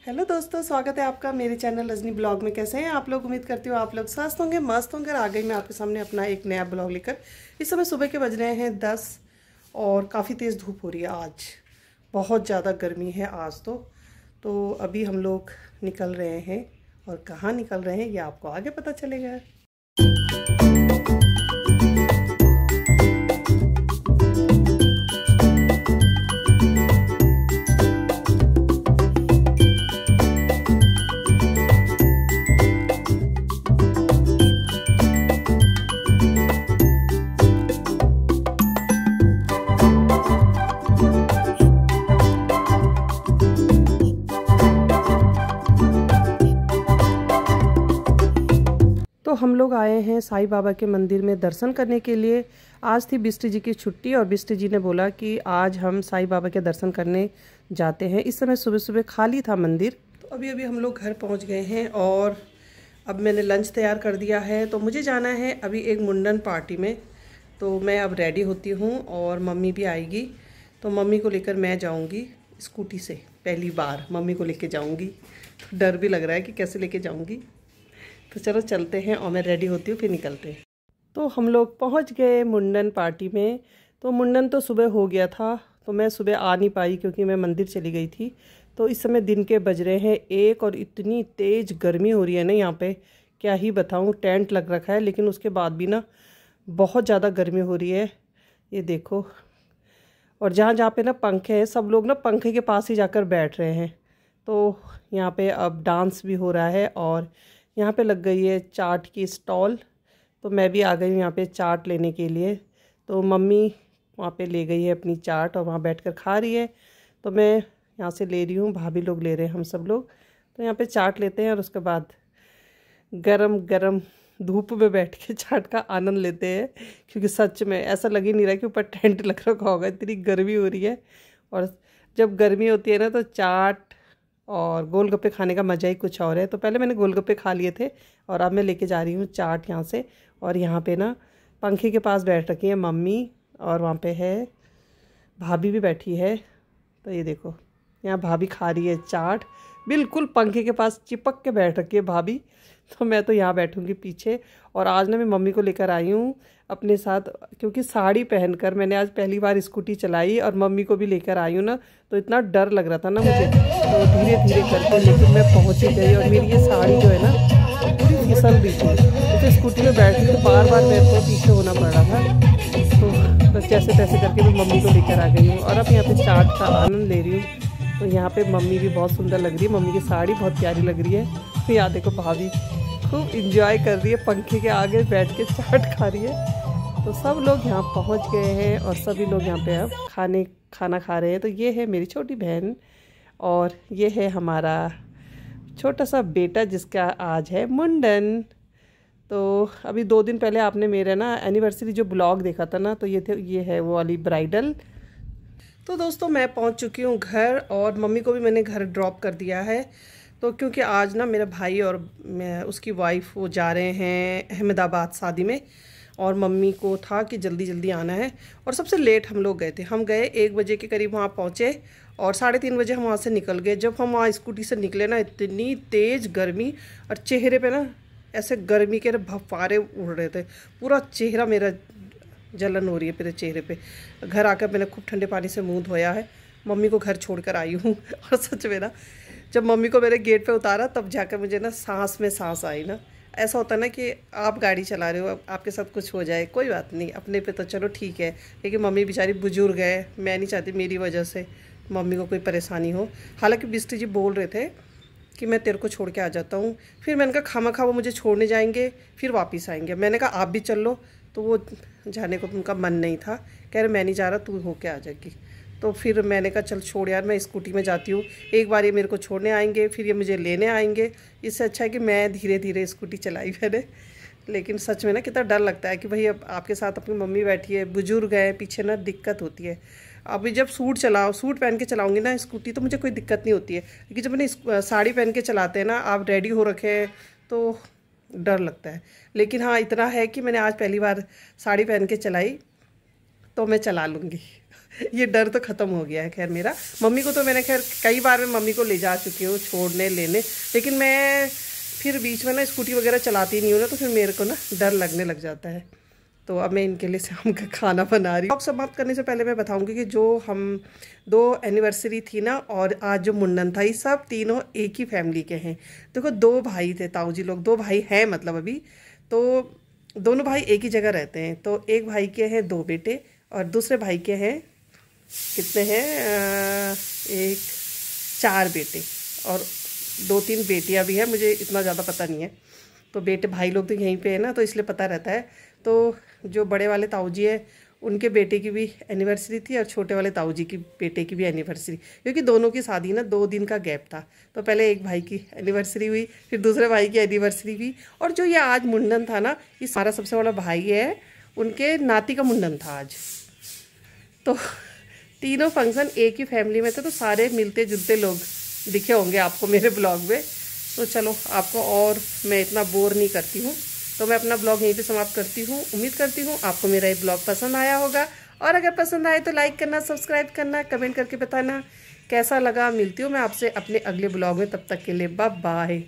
Hello दोस्तों, स्वागत है आपका मेरे चैनल रजनी ब्लॉग में। कैसे हैं आप लोग? उम्मीद करती हूँ आप लोग स्वस्थ होंगे, मस्त होंगे। आ गई मैं आपके सामने अपना एक नया ब्लॉग लेकर। इस समय सुबह के बज रहे हैं 10 और काफ़ी तेज़ धूप हो रही है। आज बहुत ज़्यादा गर्मी है आज तो अभी हम लोग निकल रहे हैं और कहाँ निकल रहे हैं ये आपको आगे पता चलेगा। तो हम लोग आए हैं साईं बाबा के मंदिर में दर्शन करने के लिए। आज थी बिष्ट जी की छुट्टी और बिष्ट जी ने बोला कि आज हम साईं बाबा के दर्शन करने जाते हैं। इस समय सुबह सुबह खाली था मंदिर। तो अभी अभी हम लोग घर पहुंच गए हैं और अब मैंने लंच तैयार कर दिया है। तो मुझे जाना है अभी एक मुंडन पार्टी में। तो मैं अब रेडी होती हूँ और मम्मी भी आएगी। तो मम्मी को लेकर मैं जाऊँगी स्कूटी से। पहली बार मम्मी को लेके जाऊँगी, तो डर भी लग रहा है कि कैसे लेके जाऊँगी। तो चलो चलते हैं और मैं रेडी होती हूँ, फिर निकलते हैं। तो हम लोग पहुँच गए मुंडन पार्टी में। तो मुंडन तो सुबह हो गया था, तो मैं सुबह आ नहीं पाई क्योंकि मैं मंदिर चली गई थी। तो इस समय दिन के बज रहे हैं 1 और इतनी तेज़ गर्मी हो रही है ना यहाँ पे, क्या ही बताऊँ। टेंट लग रखा है लेकिन उसके बाद भी ना बहुत ज़्यादा गर्मी हो रही है, ये देखो। और जहाँ जहाँ पे ना पंखे हैं, सब लोग ना पंखे के पास ही जाकर बैठ रहे हैं। तो यहाँ पे अब डांस भी हो रहा है और यहाँ पे लग गई है चाट की स्टॉल। तो मैं भी आ गई हूँ यहाँ पे चाट लेने के लिए। तो मम्मी वहाँ पे ले गई है अपनी चाट और वहाँ बैठकर खा रही है। तो मैं यहाँ से ले रही हूँ, भाभी लोग ले रहे हैं, हम सब लोग। तो यहाँ पे चाट लेते हैं और उसके बाद गरम गरम धूप में बैठ के चाट का आनंद लेते हैं। क्योंकि सच में ऐसा लग ही नहीं रहा कि ऊपर टेंट लग रखा होगा, इतनी गर्मी हो रही है। और जब गर्मी होती है ना तो चाट और गोलगप्पे खाने का मज़ा ही कुछ और है। तो पहले मैंने गोलगप्पे खा लिए थे और अब मैं लेके जा रही हूँ चाट यहाँ से। और यहाँ पे ना पंखे के पास बैठ रखी है मम्मी और वहाँ पे है भाभी भी बैठी है। तो ये देखो, यहाँ भाभी खा रही है चाट, बिल्कुल पंखे के पास चिपक के बैठ रखी है भाभी। तो मैं तो यहाँ बैठूँगी पीछे। और आज ना मैं मम्मी को लेकर आई हूँ अपने साथ, क्योंकि साड़ी पहनकर मैंने आज पहली बार स्कूटी चलाई और मम्मी को भी लेकर आई हूँ ना। तो इतना डर लग रहा था ना मुझे, तो धीरे धीरे करके लेकिन मैं पहुँच ही गई। और मेरी ये साड़ी जो है ना पूरी फिसल रही थी, जैसे स्कूटी में बैठ रही तो बार बार मेरे को पीछे होना पड़ रहा था। तो बस जैसे तैसे करके मैं मम्मी को लेकर आ गई हूँ और अब यहाँ पे चाट का आनंद ले रही हूँ। तो यहाँ पे मम्मी भी बहुत सुंदर लग रही है, मम्मी की साड़ी बहुत प्यारी लग रही है। तो यहाँ देखो भाभी खूब इंजॉय कर रही है, पंखे के आगे बैठ के चाट खा रही है। तो सब लोग यहाँ पहुँच गए हैं और सभी लोग यहाँ पे अब खाना खा रहे हैं। तो ये है मेरी छोटी बहन और ये है हमारा छोटा सा बेटा जिसका आज है मुंडन। तो अभी 2 दिन पहले आपने मेरा ना एनिवर्सरी जो ब्लॉग देखा था ना, तो ये है वो वाली ब्राइडल। तो दोस्तों मैं पहुंच चुकी हूं घर और मम्मी को भी मैंने घर ड्रॉप कर दिया है। तो क्योंकि आज ना मेरा भाई और उसकी वाइफ वो जा रहे हैं अहमदाबाद शादी में, और मम्मी को था कि जल्दी जल्दी आना है। और सबसे लेट हम लोग गए थे, हम गए 1 बजे के करीब वहाँ पहुँचे और 3:30 बजे हम वहाँ से निकल गए। जब हम वहाँ स्कूटी से निकले ना, इतनी तेज़ गर्मी और चेहरे पे ना ऐसे गर्मी के भफारे उड़ रहे थे। पूरा चेहरा मेरा जलन हो रही है मेरे चेहरे पे। घर आकर मैंने खूब ठंडे पानी से मुंह धोया है, मम्मी को घर छोड़कर आई हूँ। और सच में ना जब मम्मी को मेरे गेट पे उतारा तब जाकर मुझे ना सांस में सांस आई ना। ऐसा होता है ना कि आप गाड़ी चला रहे हो, आपके साथ कुछ हो जाए, कोई बात नहीं, अपने पे तो चलो ठीक है, लेकिन मम्मी बेचारी बुजुर्ग है, मैं नहीं चाहती मेरी वजह से मम्मी को कोई परेशानी हो। हालांकि बिष्ट जी बोल रहे थे कि मैं तेरे को छोड़ के आ जाता हूँ। फिर मैंने कहा खामा वो मुझे छोड़ने जाएंगे फिर वापस आएंगे। मैंने कहा आप भी चल लो, तो वो जाने को उनका मन नहीं था, कह रहे मैं नहीं जा रहा, तू होके आ जाएगी। तो फिर मैंने कहा चल छोड़ यार, मैं स्कूटी में जाती हूँ, एक बार ये मेरे को छोड़ने आएंगे फिर ये मुझे लेने आएंगे, इससे अच्छा है कि मैं धीरे धीरे स्कूटी चलाई मैंने। लेकिन सच में ना कितना डर लगता है कि भाई अब आपके साथ अपनी मम्मी बैठी है, बुजुर्ग है, पीछे ना दिक्कत होती है। अभी जब सूट पहन के चलाऊंगी ना स्कूटी तो मुझे कोई दिक्कत नहीं होती है, लेकिन जब मैंने साड़ी पहन के चलाते हैं ना, आप रेडी हो रखे हैं तो डर लगता है। लेकिन हाँ इतना है कि मैंने आज पहली बार साड़ी पहन के चलाई तो मैं चला लूँगी। ये डर तो ख़त्म हो गया है खैर मेरा। मम्मी को तो मैंने खैर कई बार मैं मम्मी को ले जा चुकी हूँ छोड़ने लेने, लेकिन मैं फिर बीच में ना स्कूटी वगैरह चलाती नहीं हूँ ना, तो फिर मेरे को ना डर लगने लग जाता है। तो अब मैं इनके लिए शाम का खाना बना रही हूँ। ब्लॉग समाप्त करने से पहले मैं बताऊँगी कि जो हम 2 एनिवर्सरी थी ना और आज जो मुंडन था, ये सब तीनों एक ही फैमिली के हैं। देखो 2 भाई थे ताऊ जी लोग, 2 भाई हैं मतलब अभी, तो दोनों भाई एक ही जगह रहते हैं। तो एक भाई के हैं 2 बेटे और दूसरे भाई के हैं कितने हैं, 4 बेटे और 2-3 बेटियां भी हैं, मुझे इतना ज़्यादा पता नहीं है। तो बेटे भाई लोग तो यहीं पे है ना, तो इसलिए पता रहता है। तो जो बड़े वाले ताऊ जी है उनके बेटे की भी एनिवर्सरी थी और छोटे वाले ताऊ जी की बेटे की भी एनिवर्सरी, क्योंकि दोनों की शादी ना 2 दिन का गैप था। तो पहले एक भाई की एनिवर्सरी हुई, फिर दूसरे भाई की एनिवर्सरी हुई, और जो ये आज मुंडन था ना, ये हमारा सबसे बड़ा भाई है, उनके नाती का मुंडन था आज। तो तीनों फंक्शन एक ही फैमिली में थे, तो सारे मिलते जुलते लोग दिखे होंगे आपको मेरे ब्लॉग में। तो चलो आपको और मैं इतना बोर नहीं करती हूँ, तो मैं अपना ब्लॉग यहीं पे समाप्त करती हूँ। उम्मीद करती हूँ आपको मेरा ये ब्लॉग पसंद आया होगा, और अगर पसंद आए तो लाइक करना, सब्सक्राइब करना, कमेंट करके बताना कैसा लगा। मिलती हूँ मैं आपसे अपने अगले ब्लॉग में, तब तक के लिए बाय बाय।